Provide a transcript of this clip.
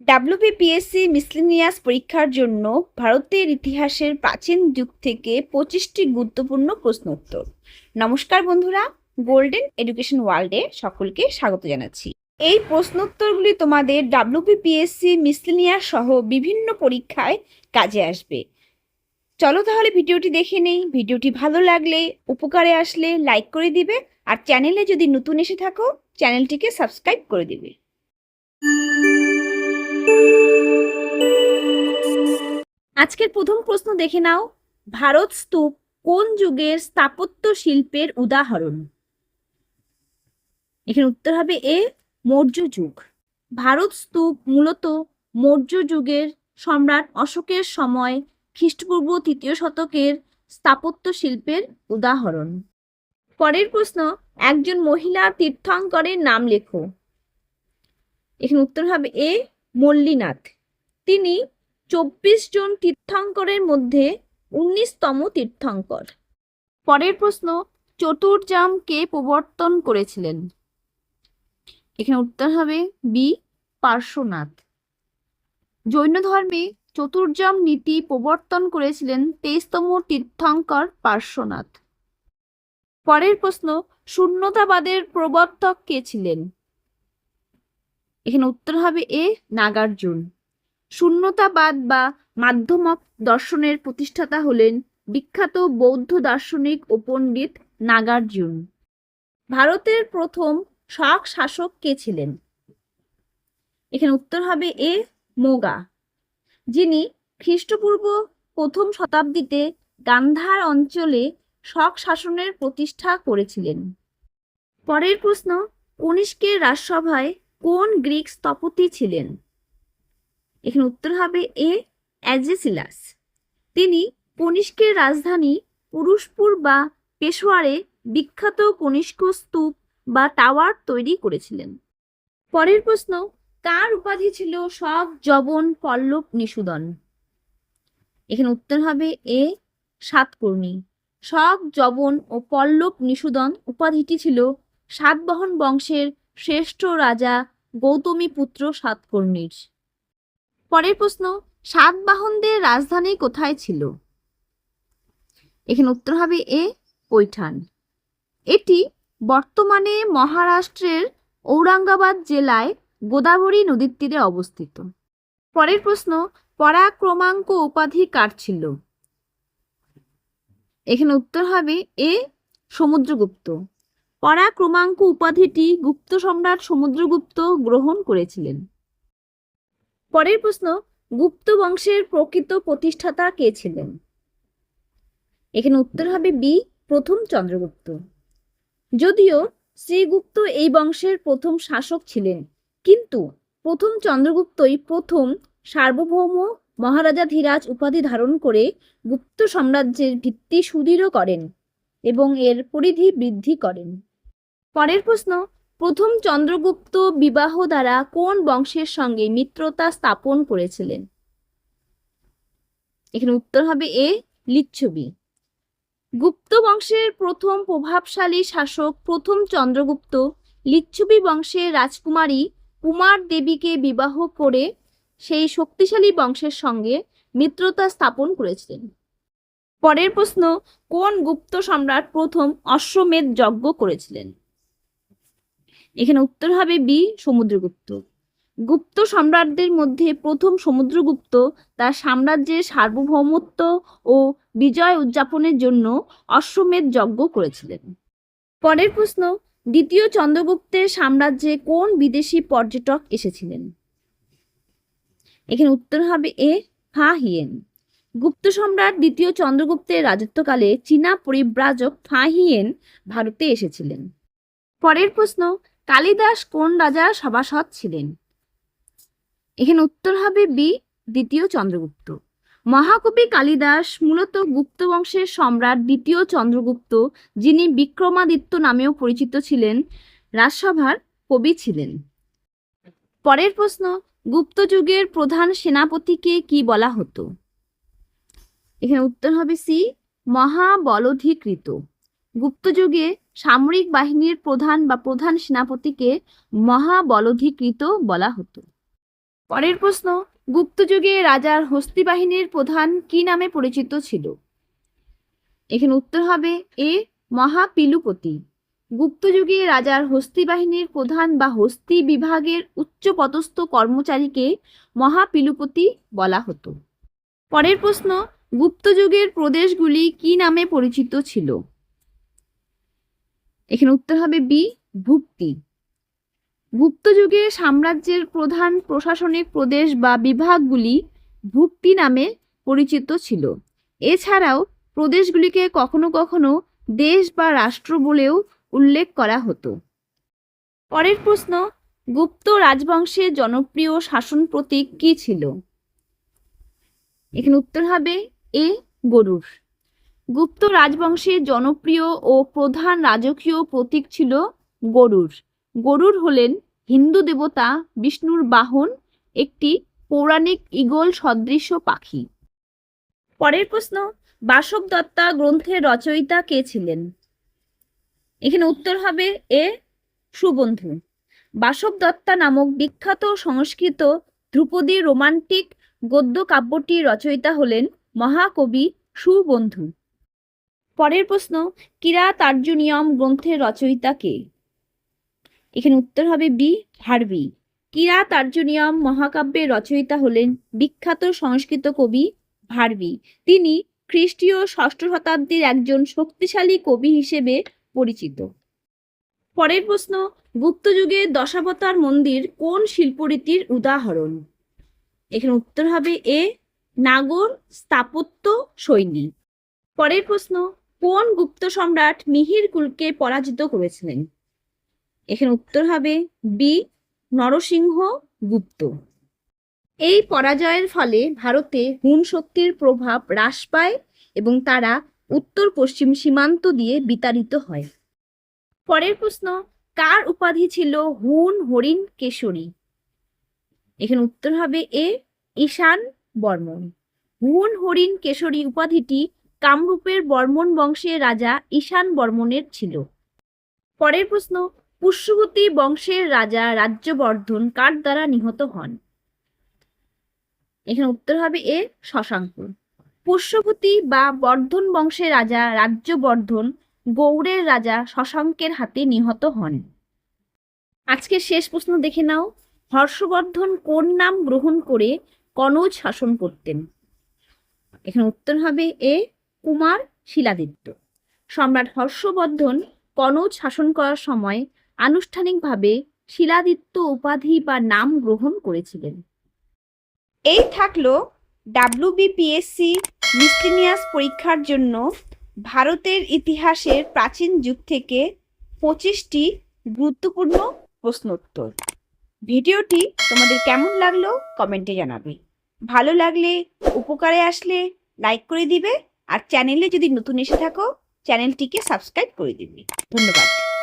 WBPSC miscellaneous পরীক্ষার জন্য ভারতের ইতিহাসের প্রাচীন যুগ থেকে 25টি গুরুত্বপূর্ণ প্রশ্ন উত্তর। নমস্কার বন্ধুরা, গোল্ডেন এডুকেশন ওয়ার্ল্ডে সকলকে স্বাগত জানাচ্ছি। এই প্রশ্নোত্তরগুলি তোমাদের ডাব্লিউবিপিএসসি মিসলেনিয়াস সহ বিভিন্ন পরীক্ষায় কাজে আসবে। চলো তাহলে ভিডিওটি দেখে নেই। ভিডিওটি ভালো লাগলে, উপকারে আসলে লাইক করে দিবে, আর চ্যানেলে যদি নতুন এসে থাকো চ্যানেলটিকে সাবস্ক্রাইব করে দিবে। আজকের প্রথম প্রশ্ন দেখে নাও, ভারত স্তূপ কোন যুগের স্থাপত্য শিল্পের উদাহরণ? এখানে উত্তর হবে এ, মৌর্য যুগ। ভারত স্তূপ মূলত মৌর্য যুগের সম্রাট অশোকের সময় খ্রিস্টপূর্ব 3য় শতকের স্থাপত্য শিল্পের উদাহরণ। পরের প্রশ্ন, একজন মহিলা তীর্থঙ্করের নাম লেখো। এখানে উত্তর হবে এ, মল্লিনাথ। তিনি 24 জন তীর্থঙ্করের মধ্যে 19তম তীর্থঙ্কর। পরের প্রশ্ন, চতুর্যাম কে প্রবর্তন করেছিলেন? এখানে উত্তর হবে বি, পার্শ্বনাথ। জৈন ধর্মে চতুর্যাম নীতি প্রবর্তন করেছিলেন 23তম তীর্থঙ্কর পার্শ্বনাথ। পরের প্রশ্ন, শূন্যতাবাদের প্রবর্তক কে ছিলেন? এখানে উত্তর হবে এ, নাগার্জুন। শূন্যতাবাদ বা মাধ্যমক দর্শনের প্রতিষ্ঠাতা হলেন বিখ্যাত বৌদ্ধ দার্শনিক ও পণ্ডিত নাগার্জুন। ভারতের প্রথম শক শাসক কে ছিলেন? এখানে উত্তর হবে এ, মোগা, যিনি খ্রিস্টপূর্ব 1ম শতাব্দীতে গান্ধার অঞ্চলে শক শাসনের প্রতিষ্ঠা করেছিলেন। পরের প্রশ্ন, কনিষ্কের রাজসভায় কোন গ্রিক স্থপতি ছিলেন? এখানে উত্তর হবে এ, অ্যাজিসিলাস। তিনি কনিষ্কের রাজধানী পুরুষপুর বা পেশোয়ারে বিখ্যাত কনিষ্ক স্তূপ বা টাওয়ার তৈরি করেছিলেন। পরের প্রশ্ন, কার উপাধি ছিল শক, যবন, পল্লব, নিষূদন? এখানে উত্তর হবে এ, সাতকর্ণী। শক, যবন ও পল্লব নিষূদন উপাধিটি ছিল সাতবাহন বংশের শ্রেষ্ঠ রাজা গৌতমীপুত্র সাতকর্ণীর। পরের প্রশ্ন, সাতবাহনদের রাজধানী কোথায় ছিল? এখানে উত্তর হবে এ, পৈঠান। এটি বর্তমানে মহারাষ্ট্রের ঔরঙ্গাবাদ জেলায় গোদাবরী নদীর তীরে অবস্থিত। পরের প্রশ্ন, পরাক্রমাঙ্ক উপাধি কার ছিল? এখানে উত্তর হবে এ, সমুদ্রগুপ্ত। পরাক্রমাঙ্ক উপাধিটি গুপ্ত সম্রাট সমুদ্রগুপ্ত গ্রহণ করেছিলেন। পরের প্রশ্ন, গুপ্ত বংশের প্রকৃত প্রতিষ্ঠাতা কে ছিলেন? এখানে উত্তর হবে বি, প্রথম চন্দ্রগুপ্ত। যদিও শ্রীগুপ্ত এই বংশের প্রথম শাসক ছিলেন, কিন্তু প্রথম চন্দ্রগুপ্তই প্রথম সার্বভৌম মহারাজাধিরাজ উপাধি ধারণ করে গুপ্ত সাম্রাজ্যের ভিত্তি সুদৃঢ় করেন এবং এর পরিধি বৃদ্ধি করেন। পরের প্রশ্ন, প্রথম চন্দ্রগুপ্ত বিবাহ দ্বারা কোন বংশের সঙ্গে মিত্রতা স্থাপন করেছিলেন? এখানে উত্তর হবে এ, লিচ্ছবি। গুপ্ত বংশের প্রথম প্রভাবশালী শাসক প্রথম চন্দ্রগুপ্ত লিচ্ছবি বংশের রাজকুমারী কুমার দেবীকে বিবাহ করে সেই শক্তিশালী বংশের সঙ্গে মিত্রতা স্থাপন করেছিলেন। পরের প্রশ্ন, কোন গুপ্ত সম্রাট প্রথম অশ্বমেধ যজ্ঞ করেছিলেন? এখানে উত্তর হবে বি, সমুদ্রগুপ্ত। গুপ্ত সম্রাটদের মধ্যে প্রথম সমুদ্রগুপ্ত তার সাম্রাজ্যের সার্বভৌমত্ব ও বিজয় উদযাপনের জন্য অশ্বমেধ যজ্ঞ করেছিলেন। পরের প্রশ্ন, দ্বিতীয় চন্দ্রগুপ্তের সাম্রাজ্যে কোন বিদেশি পর্যটক এসেছিলেন? এখানে উত্তর হবে এ, ফা হিয়েন। গুপ্ত সম্রাট দ্বিতীয় চন্দ্রগুপ্তের রাজত্বকালে চীনা পরিব্রাজক ফা হিয়েন ভারতে এসেছিলেন। পরের প্রশ্ন, কালিদাস কোন রাজার সভাসদ ছিলেন? এখানে উত্তর হবে বি, দ্বিতীয় চন্দ্রগুপ্ত। মহাকবি কালিদাস মূলত গুপ্ত বংশের সম্রাট দ্বিতীয় চন্দ্রগুপ্ত, যিনি বিক্রমাদিত্য নামেও পরিচিত ছিলেন, রাজসভার কবি ছিলেন। পরের প্রশ্ন, গুপ্ত যুগের প্রধান সেনাপতিকে কি বলা হতো? এখানে উত্তর হবে সি, মহাবলধীকৃত। গুপ্ত যুগে সামরিক বাহিনীর প্রধান বা প্রধান সেনাপতিকে মহাবলধীকৃত বলা হতো। পরের প্রশ্ন, গুপ্ত যুগে রাজার হস্তি বাহিনীর প্রধান কি নামে পরিচিত ছিল? এখানে উত্তর হবে এ মহাপিলুপতি। গুপ্ত যুগে রাজার হস্তি বাহিনীর প্রধান বা হস্তি বিভাগের উচ্চ পদস্থ কর্মচারীকে মহাপিলুপতি বলা হতো। পরের প্রশ্ন, গুপ্ত যুগের প্রদেশগুলি কি নামে পরিচিত ছিল? এখানে উত্তর হবে বি ভুক্তি। গুপ্ত যুগে সাম্রাজ্যের প্রধান প্রশাসনিক প্রদেশ বা বিভাগগুলি ভুক্তি নামে পরিচিত ছিল। এছাড়াও প্রদেশগুলিকে কখনো কখনো দেশ বা রাষ্ট্র বলেও উল্লেখ করা হতো। পরের প্রশ্ন, গুপ্ত রাজবংশের জনপ্রিয় শাসন প্রতীক কি ছিল? এখানে উত্তর হবে এ গরুড়। গুপ্ত রাজবংশের জনপ্রিয় ও প্রধান রাজকীয় প্রতীক ছিল গরুড়। গরুড় হলেন হিন্দু দেবতা বিষ্ণুর বাহন, একটি পৌরাণিক ঈগল সদৃশ পাখি। পরের প্রশ্ন, বাসবদত্তা গ্রন্থের রচয়িতা কে ছিলেন? এখানে উত্তর হবে এ সুবন্ধু। বাসবদত্তা নামক বিখ্যাত সংস্কৃত ধ্রুপদী রোমান্টিক গদ্য কাব্যটির রচয়িতা হলেন মহাকবি সুবন্ধু। পরের প্রশ্ন, কিরাতার্জুনীয়ম গ্রন্থের রচয়িতা কে? এখানে উত্তর হবে বি ভারবি। কিরাতার্জুনীয়ম মহাকাব্যের রচয়িতা হলেন বিখ্যাত সংস্কৃত কবি ভারবি। তিনি খ্রিস্টীয় ষষ্ঠ শতাব্দীর একজন শক্তিশালী কবি হিসেবে পরিচিত। পরের প্রশ্ন, গুপ্ত যুগে দশাবতার মন্দির কোন শিল্পরীতির উদাহরণ? এখানে উত্তর হবে এ নাগর স্থাপত্য শৈলী। পরের প্রশ্ন, কোন গুপ্ত সম্রাট মিহিরকুলকে পরাজিত করেছিলেন? এখানে উত্তর হবে বি নরসিংহ গুপ্ত। এই পরাজয়ের ফলে ভারতে হুন শক্তির প্রভাব হ্রাস পায় এবং তারা উত্তর পশ্চিম সীমান্ত দিয়ে বিতাড়িত হয়। পরের প্রশ্ন, কার উপাধি ছিল হুন হরিণ কেশরী? এখানে উত্তর হবে এ ঈশান বর্মন। হুন হরিণ কেশরী উপাধিটি কামরূপের বর্মন বংশের রাজা ঈশান বর্মনের ছিল। পরের প্রশ্ন, পুষ্যবতী বংশের রাজা রাজ্যবর্ধন কার দ্বারা নিহত হন? এখানে উত্তর হবে এ শশাঙ্ক। পুষ্যবতী বা বর্ধন বংশের রাজা রাজ্যবর্ধন গৌড়ের রাজা শশাঙ্কের হাতে নিহত হন। আজকের শেষ প্রশ্ন দেখে নাও, হর্ষবর্ধন কোন নাম গ্রহণ করে কনৌজ শাসন করতেন? এখানে উত্তর হবে এ কুমার শিলাদিত্য। সম্রাট হর্ষবর্ধন কনৌজ শাসন করার সময় আনুষ্ঠানিকভাবে শিলাদিত্য উপাধি বা নাম গ্রহণ করেছিলেন। এই থাকলো WBPSC মিসলিনিয়াস পরীক্ষার জন্য ভারতের ইতিহাসের প্রাচীন যুগ থেকে 25টি গুরুত্বপূর্ণ প্রশ্নোত্তর। ভিডিওটি তোমাদের কেমন লাগলো কমেন্টে জানাবে। ভালো লাগলে, উপকারে আসলে লাইক করে দিবে, আর চ্যানেলে যদি নতুন এসে থাকো চ্যানেলটিকে সাবস্ক্রাইব করে দিবে। ধন্যবাদ।